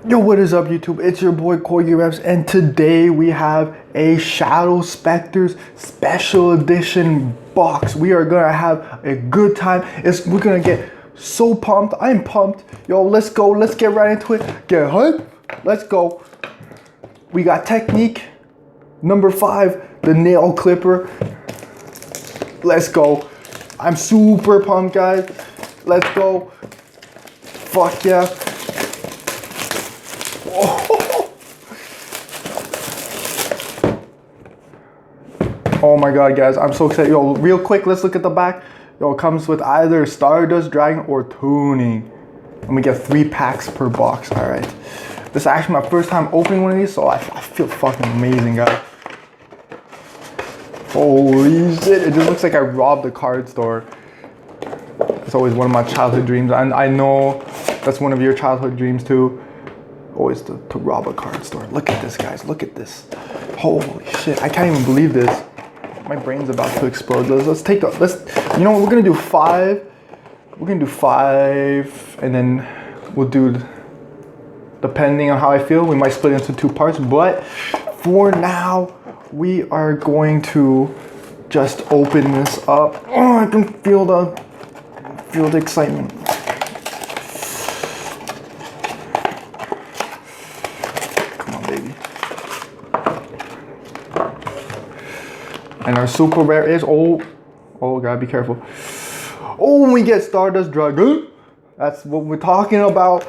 Yo, what is up, YouTube? It's your boy Corgi Reps, and today we have a Shadow Specters special edition box. We are gonna have a good time. We're gonna get so pumped. I'm pumped. Yo, let's go. Let's get right into it. Get hype. Let's go. We got Technique number 5, the nail clipper. Let's go. I'm super pumped, guys. Let's go. Fuck yeah. Oh my god, guys, I'm so excited. Yo, real quick, let's look at the back. Yo, it comes with either Stardust Dragon or Tuning. And we get 3 packs per box. Alright. This is actually my first time opening one of these, so I feel fucking amazing, guys. Holy shit, it just looks like I robbed a card store. It's always one of my childhood dreams, and I know that's one of your childhood dreams too. Always to rob a card store. Look at this, guys. Look at this. Holy shit, I can't even believe this. My brain's about to explode. Let's take the, you know what, we're gonna do 5. We're gonna do 5, and then we'll do, depending on how I feel, we might split into 2 parts, but for now, we are going to just open this up. Oh, I can feel the excitement. Come on, baby. And our super rare is, oh, gotta be careful. Oh, we get Stardust Dragon. That's what we're talking about.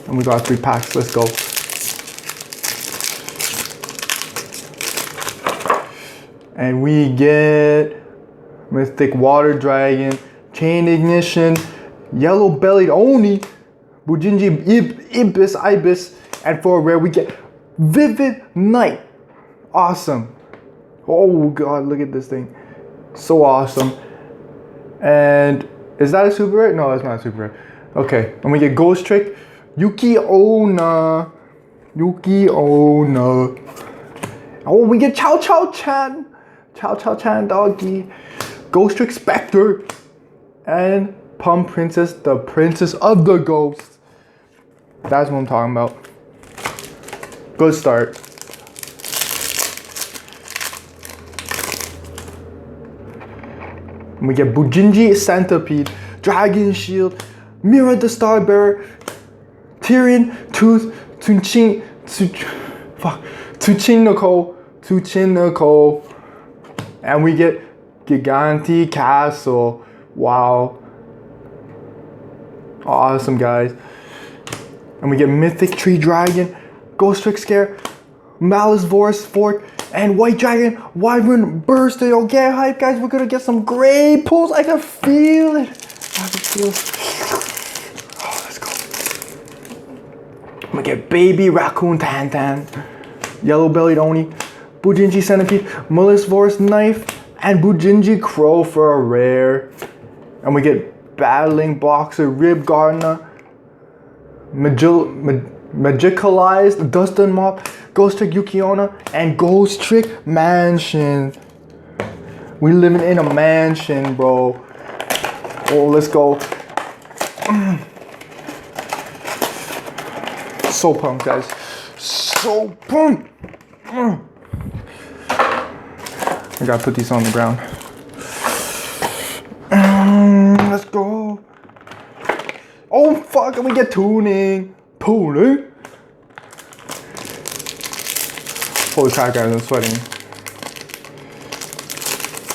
And we got 3 packs, let's go. And we get Mythic Water Dragon, Chain Ignition, Yellow Bellied Oni, Bujinji Ibis, and for a rare we get Vivid Night. Awesome. Oh god, look at this thing. So awesome. And is that a super rare? No, that's not a super rare. Okay, and we get Ghost Trick, Yugioh. Oh, we get Chow Chow Chan, doggy, Ghost Trick Specter, and Pump Princess, the Princess of the Ghosts. That's what I'm talking about. Good start. We get Bujinji Centipede, Dragon Shield, Mira the Starbearer, Tyrion, Tooth, Tuchinoko, and we get Giganti Castle. Wow. Awesome, guys. And we get Mythic Tree Dragon, Ghost Trick Scare, Malice Vorce Fork, and White Dragon, Wyvern Burst. Yo, get hype, guys. We're gonna get some great pulls. I can feel it. I can feel it. Oh, let's go. I'm gonna get Baby Raccoon Tantan, Yellow Bellied Oni, Bujinji Centipede, Malice Vorce Knife, and Bujinji Crow for a rare. And we get Battling Boxer, Rib Gardener, Magicalized Dustin Mop, Ghost Trick Yugioh, and Ghost Trick Mansion. We living in a mansion, bro. Oh, let's go. So pumped, guys. So pumped. I gotta put these on the ground. Let's go. Oh fuck, and we get Tuning. Holy crap, guys, I'm sweating.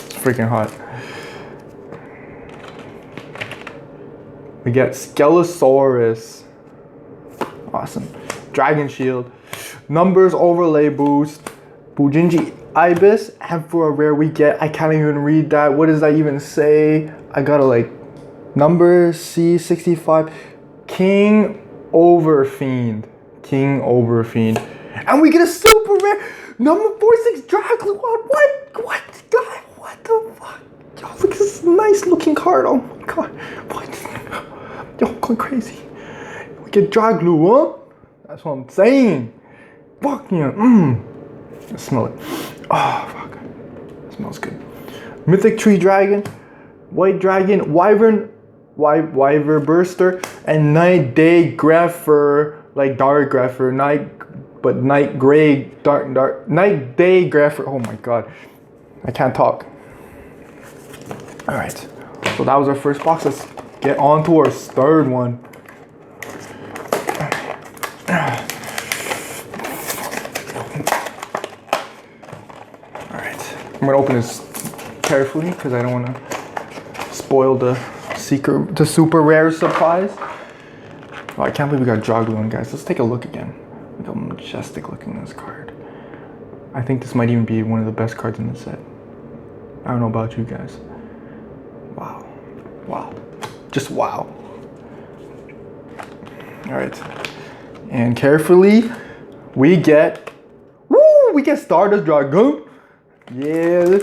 It's freaking hot. We get Skelosaurus. Awesome. Dragon Shield. Numbers Overlay Boost. Bujinji Ibis. And for a rare we get, I can't even read that. What does that even say? I gotta like, number C65. King Overfiend. And we get a super rare number 46 Dracula. What, guy? What the fuck? Yo, look at this nice looking card. Oh my god. What? Yo, going crazy. We get Dracula. That's what I'm saying. Fuck yeah. Let's smell it. Oh fuck. It smells good. Mythic Tree Dragon, White Dragon, Wyvern Wyver Burster, and Night Day Greffer, like dark Greffer, night gray, dark, night day Greffer. Oh my god, I can't talk. Alright, so that was our first box. Let's get on to our third one. Alright, I'm gonna open this carefully because I don't want to spoil the super rare surprise. Oh, I can't believe we got Yugioh, guys. Let's take a look again. Look how majestic looking this card. I think this might even be one of the best cards in the set. I don't know about you guys. Wow. Wow. Just wow. Alright. And carefully, we get Stardust Dragon. Yeah.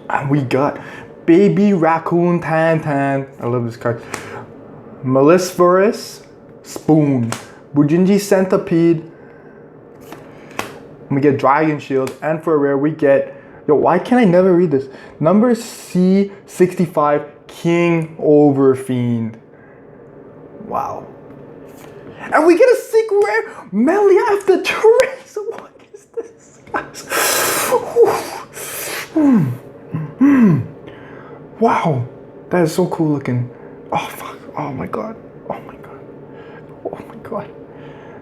And we got Baby Raccoon Tan. I love this card. Maleferous Spoon. Bujinji Centipede. We get Dragon Shield. And for a rare, we get... Yo, why can't I never read this? Number C65 King Overfiend. Wow. And we get a secret rare Meliath the Trace. What is this, guys? Wow, that is so cool looking. Oh fuck, oh my god, oh my god, oh my god.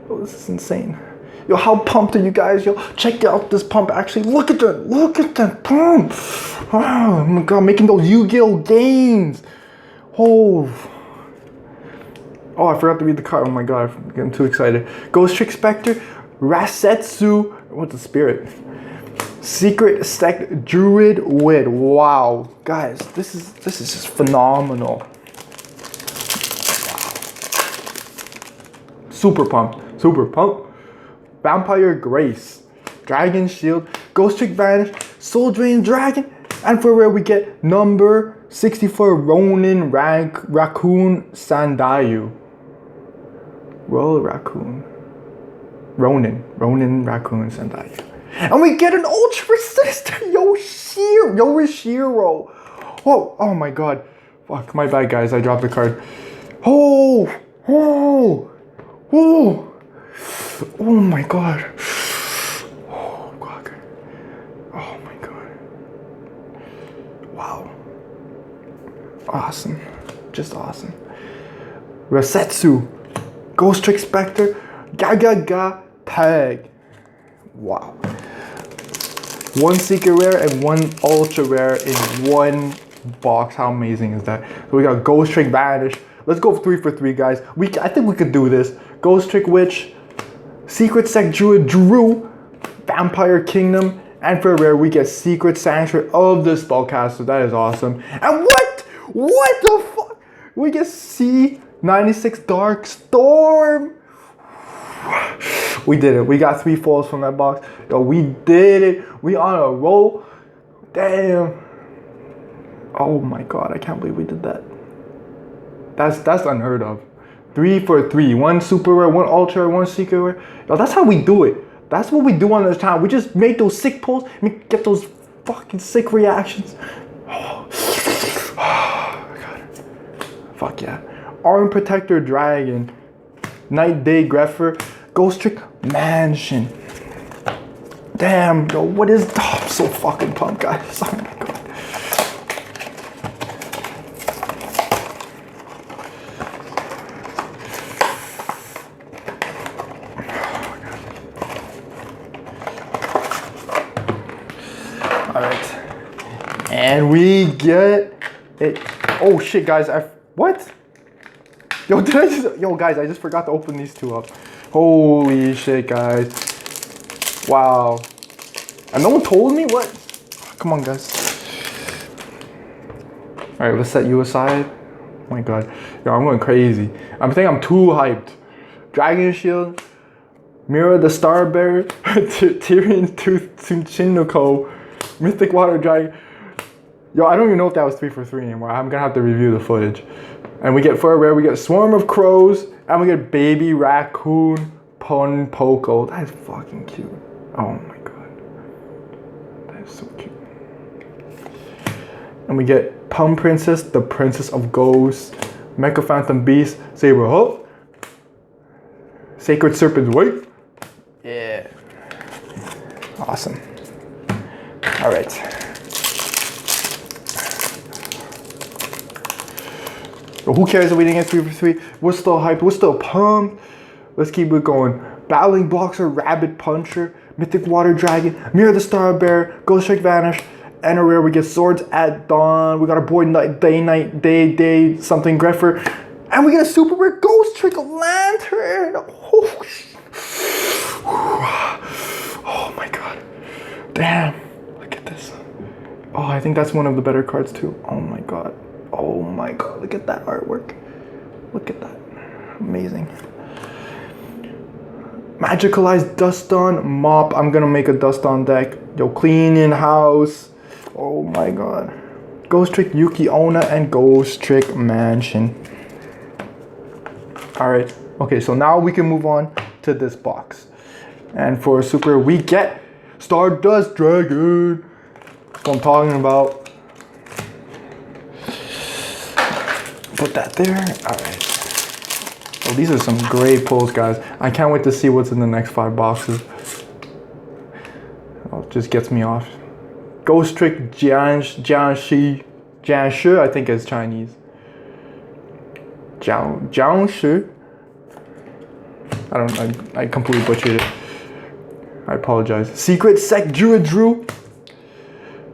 Oh, this is insane. Yo, how pumped are you guys? Yo, check out this pump. Actually, look at that pump. Oh my god, making those Yu-Gi-Oh games. Oh, I forgot to read the card. Oh my god, I'm getting too excited. Ghost Trick Specter, Rasetsu, what's the spirit? Secret Sect Druid Wit. Wow, guys, this is just phenomenal. Wow. Super pumped. Vampire Grace, Dragon Shield, Ghost Trick Vanish, Soul Drain Dragon, and for rare we get number 64 Ronin Raccoon Sandayu. Ronin Raccoon Sandayu. And we get an Ultra Sister Yoshiro. Oh my god. Fuck, my bad guys, I dropped the card. Oh my god. Oh god. Oh my god. Wow. Awesome. Just awesome. Rasetsu. Ghost Trick Specter. Gaga Tag. Wow. One secret rare and one ultra rare in one box. How amazing is that? So we got Ghost Trick Vanish. Let's go 3 for 3, guys. I think we could do this. Ghost Trick Witch, Secret Sect Druid Drew, Vampire Kingdom, and for a rare we get Secret Sanctuary of the Spellcaster. That is awesome. And what the fuck? We get C96 Dark Storm. We did it. We got 3 falls from that box. Yo, we did it. We on a roll. Damn. Oh my god, I can't believe we did that. That's unheard of. 3 for 3. 1 super rare, 1 ultra rare, 1 secret rare. Yo, that's how we do it. That's what we do on this channel. We just make those sick pulls, get those fucking sick reactions. Oh my god. Fuck yeah. Arm Protector Dragon. Night Day Greffer. Ghost Trick Mansion. Damn, yo, what is... Oh, I'm so fucking pumped, guys. Oh my god. Alright. And we get it. Oh shit, guys. What? Yo, guys, I just forgot to open these 2 up. Holy shit, guys. Wow. And no one told me? What? Come on, guys. Alright, let's set you aside. Oh my god. Yo, I'm going crazy. I think I'm too hyped. Dragon Shield. Mira the Starbearer. Tyrion Tooth Tsuchinoko. Mythic Water Dragon. Yo, I don't even know if that was 3 for 3 anymore. I'm gonna have to review the footage. And we get, for a rare, we get Swarm of Crows. And we get Baby Raccoon Pon Poco. That is fucking cute. Oh my god. That is so cute. And we get Pum Princess, the Princess of Ghosts, Mecha Phantom Beast, Saber Hulk, Sacred Serpent's Wake. Yeah. Awesome. Alright. But who cares if we didn't get 3 for 3? We're still hyped. We're still pumped. Let's keep it going. Battling Boxer, Rabbit Puncher, Mythic Water Dragon, Mirror the Star Bear, Ghost Trick Vanish, and a rare we get Swords at Dawn. We got our boy Day, something Greffer. And we get a super rare Ghost Trick Lantern. Oh my god. Damn. Look at this. Oh, I think that's one of the better cards too. Oh my god. Oh my god. Look at that artwork. Look at that. Amazing. Magicalized Duston Mop. I'm gonna make a Duston deck. Yo, cleaning house. Oh my god. Ghost Trick Yugioh and Ghost Trick Mansion. Alright. Okay, so now we can move on to this box. And for super, we get Stardust Dragon. That's what I'm talking about. Put that there. Alright. Oh, these are some great pulls, guys. I can't wait to see what's in the next 5 boxes. Oh, it just gets me off. Ghost Trick Jianshi, I think it's Chinese. Jiangshi. I completely butchered it. I apologize. Secret Sec Drew,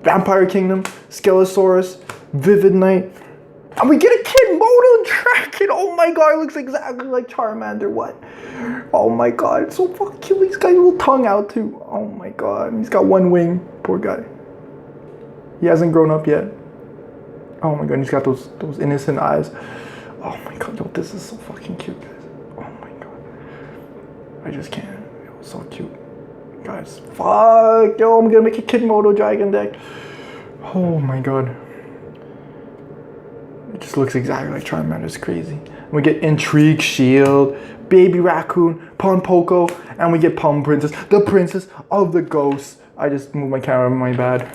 Vampire Kingdom, Skelesaurus, Vivid Knight, and we get a Kid Moto Dragon. Oh my god, it looks exactly like Charmander. What? Oh my god, it's so fucking cute. He's got a little tongue out too. Oh my god, he's got 1 wing. Poor guy. He hasn't grown up yet. Oh my god, he's got those innocent eyes. Oh my god, yo, this is so fucking cute, guys. Oh my god. I just can't. Yo, so cute. Guys, fuck. Yo, I'm gonna make a Kid Moto Dragon deck. Oh my god. It just looks exactly like Charmander. It's crazy. We get Intrigue Shield, Baby Raccoon, Pon Poco, and we get Pum Princess, the Princess of the Ghosts. I just moved my camera, my bad.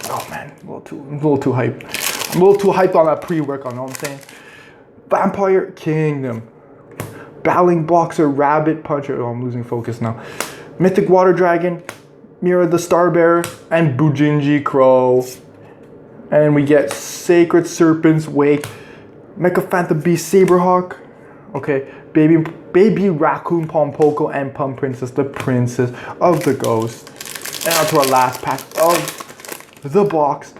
Oh man, I'm a little too hyped. I'm a little too hyped on that pre-workout, you know what I'm saying? Vampire Kingdom, Battling Boxer, Rabbit Puncher. Oh, I'm losing focus now. Mythic Water Dragon, Mirror the Star Bearer, and Bujinji Crow. And we get Sacred Serpent's Wake, Mecha Phantom Beast, Saberhawk. Okay, Baby Raccoon, Pon Poco, and Pum Princess, the Princess of the Ghost. And on to our last pack of the box.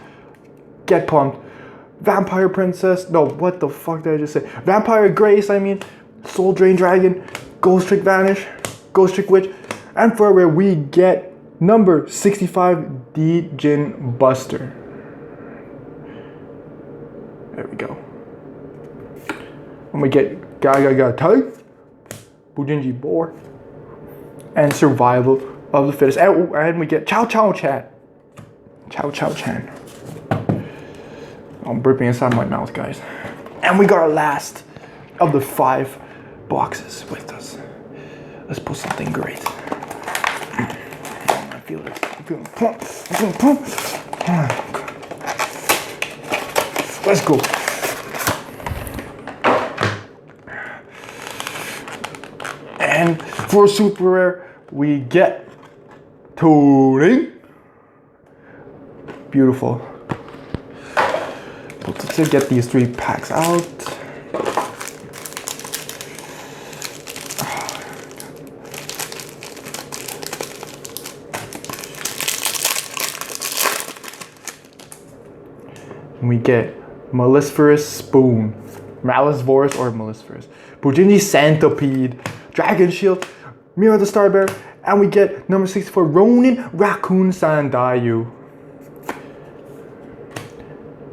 Get pumped. Vampire Princess. No, what the fuck did I just say? Vampire Grace, I mean. Soul Drain Dragon, Ghost Trick Vanish, Ghost Trick Witch, and for where we get number 65 D-Jin Buster. There we go. And we get Gaga Type, Bujinji Boar, and Survival of the Fittest. And we get Chow Chow Chan. Chow Chow Chan. I'm burping inside my mouth, guys. And we got our last of the 5 boxes with us. Let's put something great. I feel it. I'm feeling pumped. I'm feeling pumped. Let's go. And for super rare, we get Tony. Beautiful. Let's get these 3 packs out. We get Maleficerous Spoon, Maleficerous or Maleficerous, Bujinji Centipede, Dragon Shield, Mirror the Star Bear, and we get number 64 Ronin Raccoon Sandayu.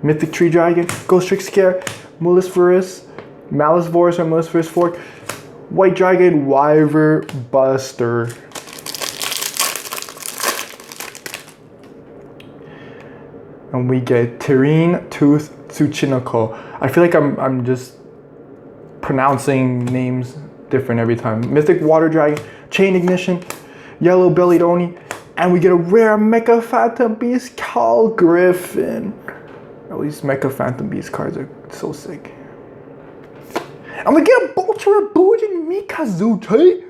Mythic Tree Dragon, Ghost Trick Scare, Maleficerous or Maleficerous Fork, White Dragon Wyver Buster. And we get Terine Tooth Tsuchinoko. I feel like I'm just pronouncing names different every time. Mythic Water Dragon, Chain Ignition, Yellow Bellied Oni, and we get a rare Mecha Phantom Beast Cal Griffin. At least Mecha Phantom Beast cards are so sick. And we get a Boltra Bujin Mikazuchi.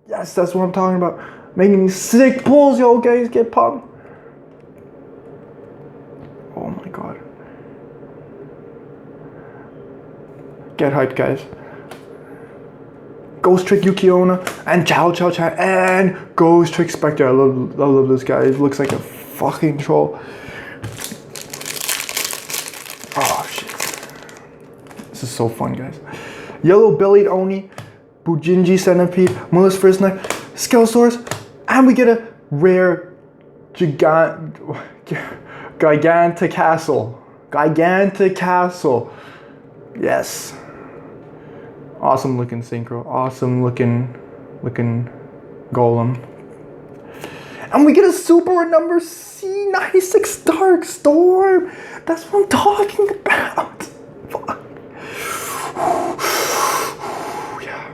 Yes, that's what I'm talking about. Making these sick pulls, yo guys, get pumped. Oh my god. Get hyped, guys. Ghost Trick Yugioh and Chow Chow Chan and Ghost Trick Spectre. I love this guy. He looks like a fucking troll. Oh shit. This is so fun, guys. Yellow Bellied Oni, Bujinji Centipede, Mullis First Knight, Skelesaurus, and we get a rare Gigantic Castle. Gigantic Castle. Yes. Awesome looking synchro. Awesome looking golem. And we get a super number C96 Dark Storm. That's what I'm talking about. Fuck. Yeah.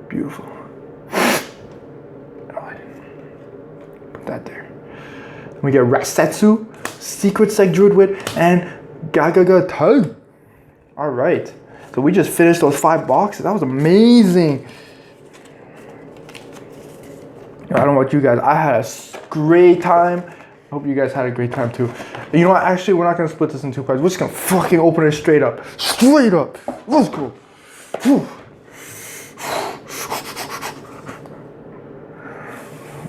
Beautiful. Put that there. We get Rasetsu, Secret Sec Druidwit, and Gagaga Tug. All right. So we just finished those 5 boxes. That was amazing. I don't know about you guys. I had a great time. I hope you guys had a great time too. You know what? Actually, we're not going to split this in 2 parts. We're just going to fucking open it straight up. Straight up. Let's go. Whew.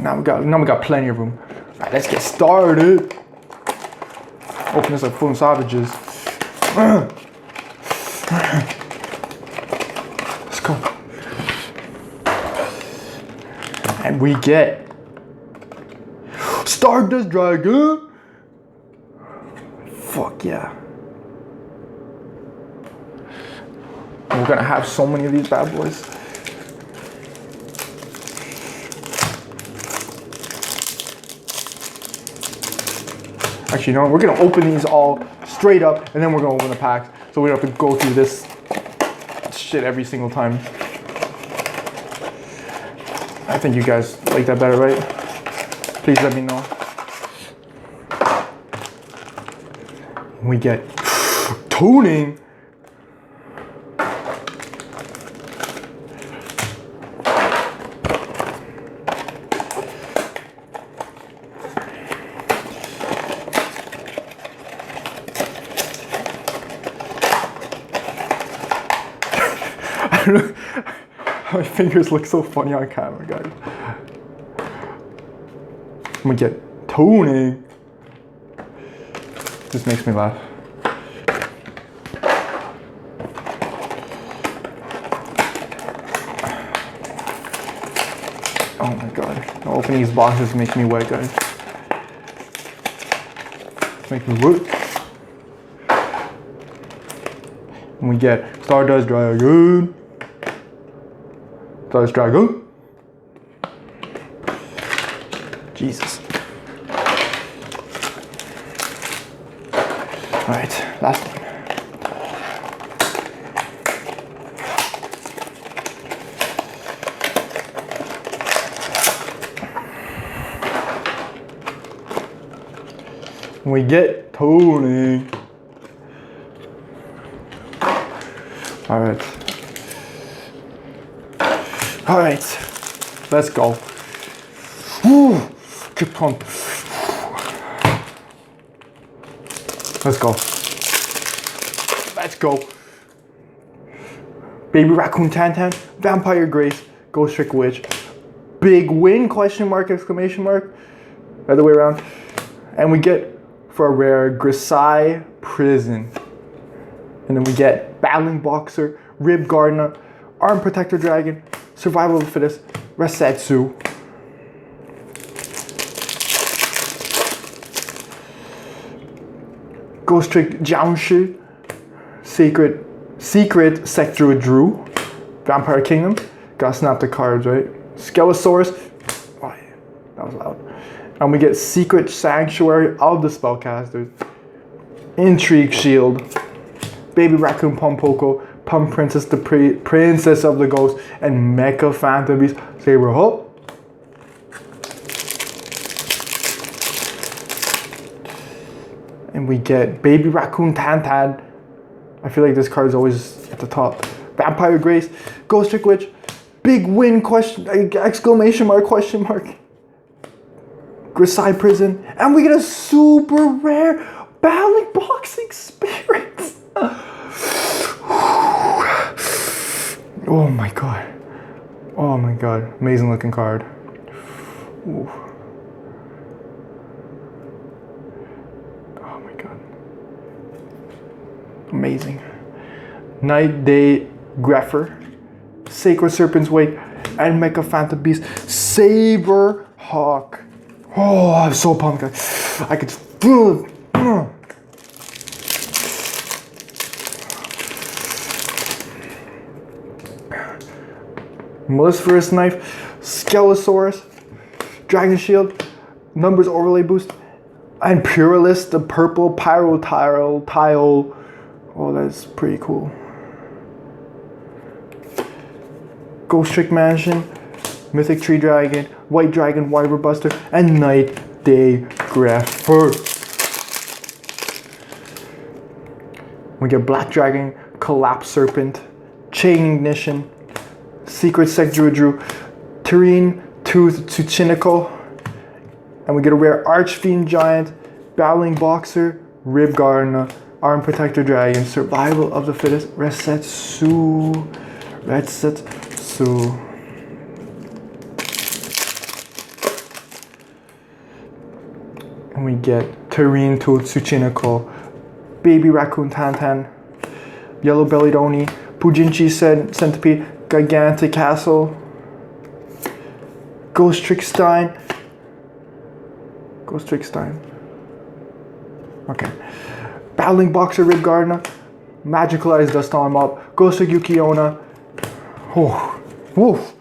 Now we got plenty of room. All right, let's get started. Open this like full of savages. Let's go. And we get Stardust Dragon. Fuck yeah. And we're gonna have so many of these bad boys. Actually, no, we're gonna open these all straight up and then we're gonna open the packs. So we don't have to go through this shit every single time. I think you guys like that better, right? Please let me know. We get toning. My fingers look so funny on camera, guys. We get toning. This makes me laugh. Oh my god. Opening these boxes makes me wet, guys. Make me wet. And we get Stardust Dragon. Stardust Dragon. Jesus. Alright, last one. We get toning. Alright. Alright. Let's go. Woo! Get pumped. Let's go. Let's go. Baby Raccoon Tantan, Vampire Grace, Ghost Trick Witch, Big Win, question mark, exclamation mark, other way around. And we get, for a rare, Grisai Prison. And then we get Battling Boxer, Rib Gardener, Arm Protector Dragon, Survival of the Fittest, Rasetsu. Ghost Trick Jiangshi, Secret Sector Drew, Vampire Kingdom. Gotta snap the cards, right? Skelesaurus. Oh yeah, that was loud. And we get Secret Sanctuary of the Spellcasters, Intrigue Shield, Baby Raccoon Pompoko, Pump Princess, the Princess of the Ghost, and Mecha Phantom Beast. Saber Hope. And we get Baby Raccoon Tantan. I feel like this card is always at the top. Vampire Grace, Ghost Trick Witch, Big Win exclamation mark question mark. Grisai Prison, and we get a super rare Battling Boxing Spirits. Oh my god. Oh my god. Amazing looking card. Ooh. Oh my god. Amazing. Night Day Greffer, Sacred Serpent's Wake, and Mecha Phantom Beast, Saber Hawk. Oh, I'm so pumped, guys. I could feel it. Maleficerous Knife, Skelosaurus, Dragon Shield, Numbers Overlay Boost, and Puralist, the purple Pyro Tile. Oh, that's pretty cool. Ghost Trick Mansion, Mythic Tree Dragon, White Dragon, Wyver Buster, and Night Day Greffer. We get Black Dragon, Collapse Serpent, Chain Ignition, Secret Sect Druidru, Terrene Tooth Tsuchinoko, and we get a rare Archfiend Giant, Battling Boxer, Rib Gardener, Arm Protector Dragon, Survival of the Fittest, Resetsu. And we get Terrene Tooth Tsuchinoko, Baby Raccoon Tantan, Yellow Bellied Oni, Pujinchi Centipede, Gigantic Castle, Ghost Trick Stein. Okay. Battling Boxer Rib Gardener, Magicalized Dust on Mob, Ghost Trick Yugioh. Oh, woof.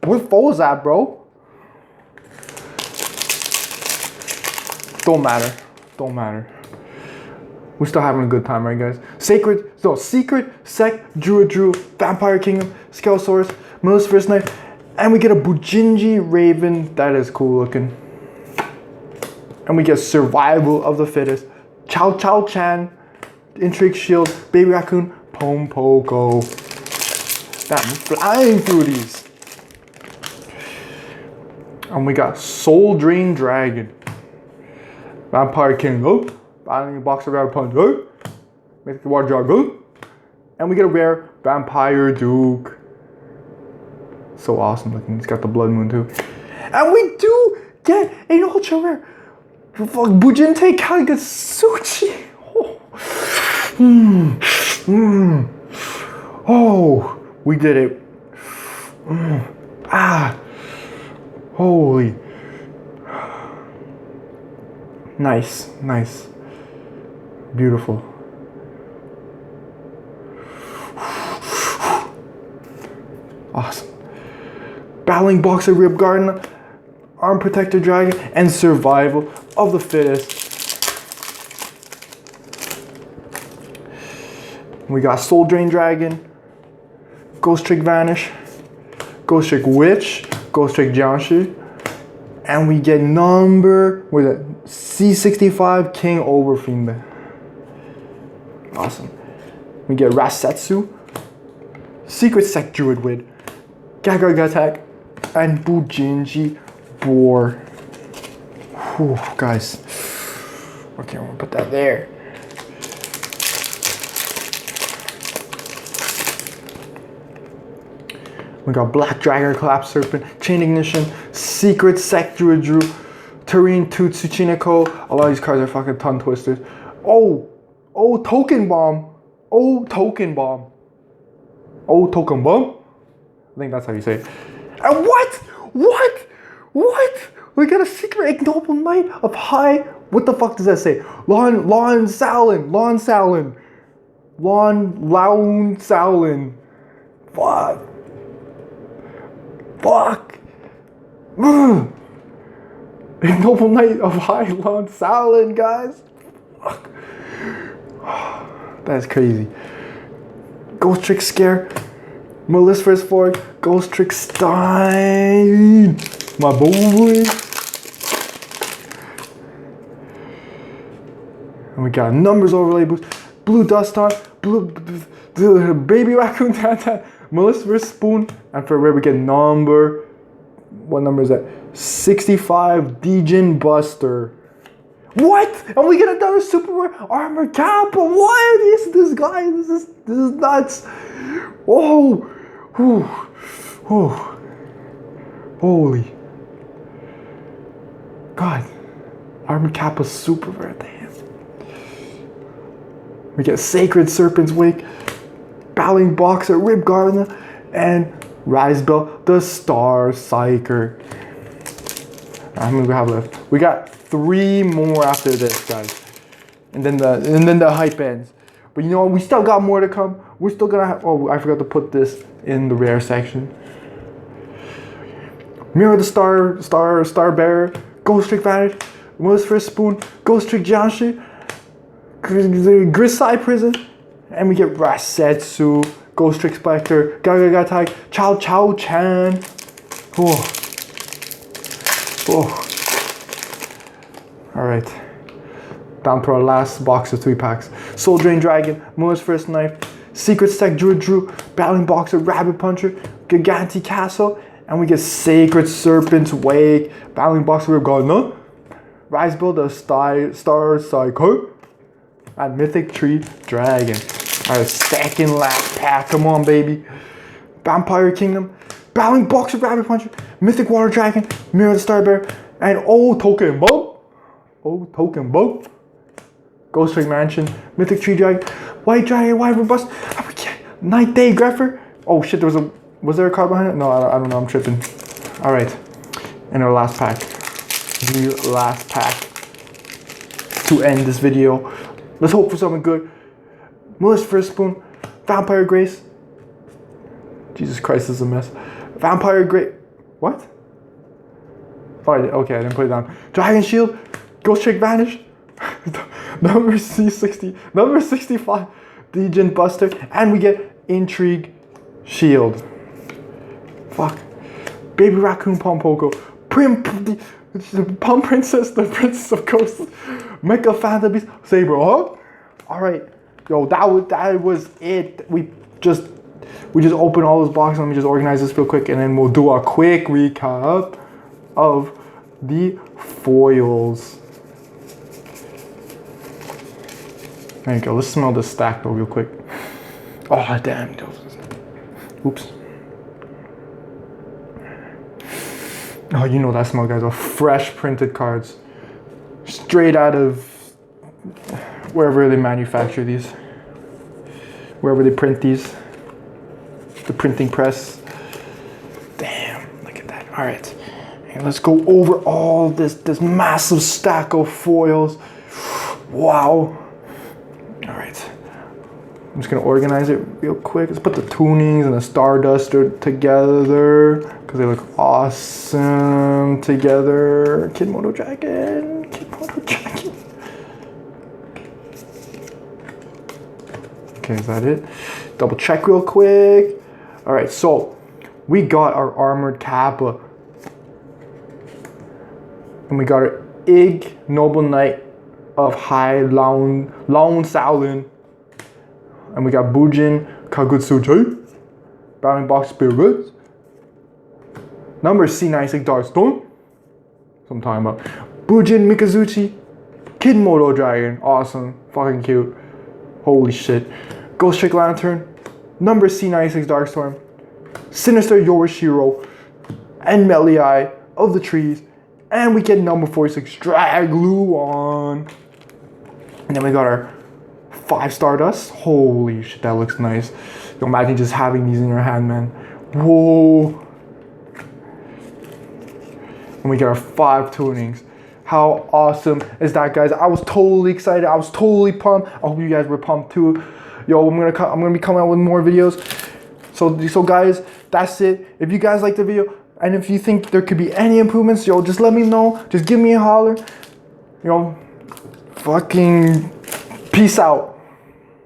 What foes that, bro? Don't matter. We're still having a good time, right, guys? Secret Sect Druidru, Vampire Kingdom, Skelosaurus, Maleficerous Knife, and we get a Bujinji Raven. That is cool looking. And we get Survival of the Fittest, Chow Chow Chan, Intrigue Shield, Baby Raccoon, Pompoko. Damn, I'm flying through these. And we got Soul Drain Dragon, Vampire King, Battling Boxer Rare Punch, Mythic War Dragon, and we get a rare Vampire Duke. So awesome looking. He's got the Blood Moon too. And we do get an ultra rare Bujinte Kagasuchi. Oh, we did it. Holy. Nice. Beautiful. Awesome. Battling Boxer Rib Garden, Arm Protector Dragon, and Survival of the Fittest. We got Soul Drain Dragon, Ghost Trick Vanish, Ghost Trick Witch, Ghost Trick Jiangshi, and we get C65 King Overfiend. Awesome. We get Rasetsu, Secret Sect Druidwid, Gagagatek, and Bujinji Boar. Whew, guys. Okay, I'm gonna put that there. We got Black Dragon, Collapse Serpent, Chain Ignition, Secret Sect Druidru, Terrene Tooth Tsuchinoko. A lot of these cards are fucking tongue twisters. Oh, Token Bomb. Token Bomb. I think that's how you say it. And what? We got a Secret Ignoble Knight of High. What the fuck does that say? Lon Salin. Fuck. Ignoble Knight of High Lon Salin, guys. Fuck. That's crazy. Ghost Trick Scare. Melissa first forward. Ghost Trick Stein. My boy. And we got numbers overlay boost. Blue Dust on. Blue Baby Raccoon Tan. Melissa vs. Spoon. And for rare we get number. What number is that? 65 Djinn Buster. What? And we get another super rare armored Kappa. What is this guy? This is nuts. Oh. Whew. Whew. Holy. God. Armored Kappa super rare. Damn. We get Sacred Serpent's Wake, Battling Boxer, Rib Gardener, and Rise Bell, the Star Psyker. How many we have left? We got 3 more after this, guys, and then the hype ends. But you know what? We still got more to come. We're still gonna have. Oh, I forgot to put this in the rare section. Mirror the Star Bearer, Ghost Trick Vanish, Melissa first Spoon, Ghost Trick Jiangshi, Grisai Prison, and we get Rasetsu, Ghost Trick Specter, Gagatai, Chow Chow Chan. Oh. Oh. Alright. Down to our last box of 3 packs. Soul Drain Dragon, Melissa First Knife, Secret Stack Drew, Battling Boxer, Rabbit Puncher, Giganti Castle, and we get Sacred Serpent's Wake, Battling Boxer, Rib Gardener, Rise Build, the Star Psycho, and Mythic Tree Dragon. Alright, second last pack. Come on, baby. Vampire Kingdom, Battling Boxer, Rabbit Puncher, Mythic Water Dragon, Mirror the Star Bear, and Token Boat. Ghost Trick Mansion, Mythic Tree Dragon, White Dragon, White Robust, Night Day Greffer. Oh shit, was there a card behind it? No, I don't know, I'm tripping. Alright, and our last pack. The last pack to end this video. Let's hope for something good. Melissa First Spoon, Vampire Grace. Jesus Christ, this is a mess. Vampire Grace. What? Oh, okay, I didn't put it down. Dragon Shield, Ghost Trick Vanish, number C60, number 65, Djinn Buster, and we get Intrigue Shield. Fuck. Baby Raccoon Pompoko, Pump Princess, the Princess of Ghosts, Mecha Phantom Beast, Saber Hawk. Alright, yo, that was it. We just opened all those boxes. Let me just organize this real quick, and then we'll do a quick recap of the foils. There you go. Let's smell this stack though real quick. Oh damn. Oops. Oh, you know that smell, guys. Of fresh printed cards. Straight out of wherever they manufacture these. Wherever they print these. The printing press. Damn, look at that. Alright. And let's go over all this massive stack of foils. Wow. Alright. I'm just gonna organize it real quick. Let's put the tunings and the Starduster together because they look awesome together. Kidmodo Dragon. Okay, is that it? Double check real quick. Alright, so we got our Armored Kappa. And we got our Ig Noble Knight of High Laon Shaolin. And we got Bujin Kagutsuchi, Battling Box Spirit, number C96 Darkstorm. So I'm talking about Bujin Mikazuchi, Kidmodo Dragon, awesome, fucking cute, holy shit. Ghost Trick Lantern, number C96 Darkstorm, Sinister Yorishiro, and Meliai of the Trees, and we get number 46 Dragluon. And then we got our 5 Stardust. Holy shit, that looks nice. You imagine just having these in your hand, man. Whoa. And we get our 5 tunings. How awesome is that, guys? I was totally excited. I was totally pumped. I hope you guys were pumped too. Yo, I'm gonna be coming out with more videos. So guys, that's it. If you guys like the video, and if you think there could be any improvements, yo, just let me know. Just give me a holler. Yo, fucking peace out.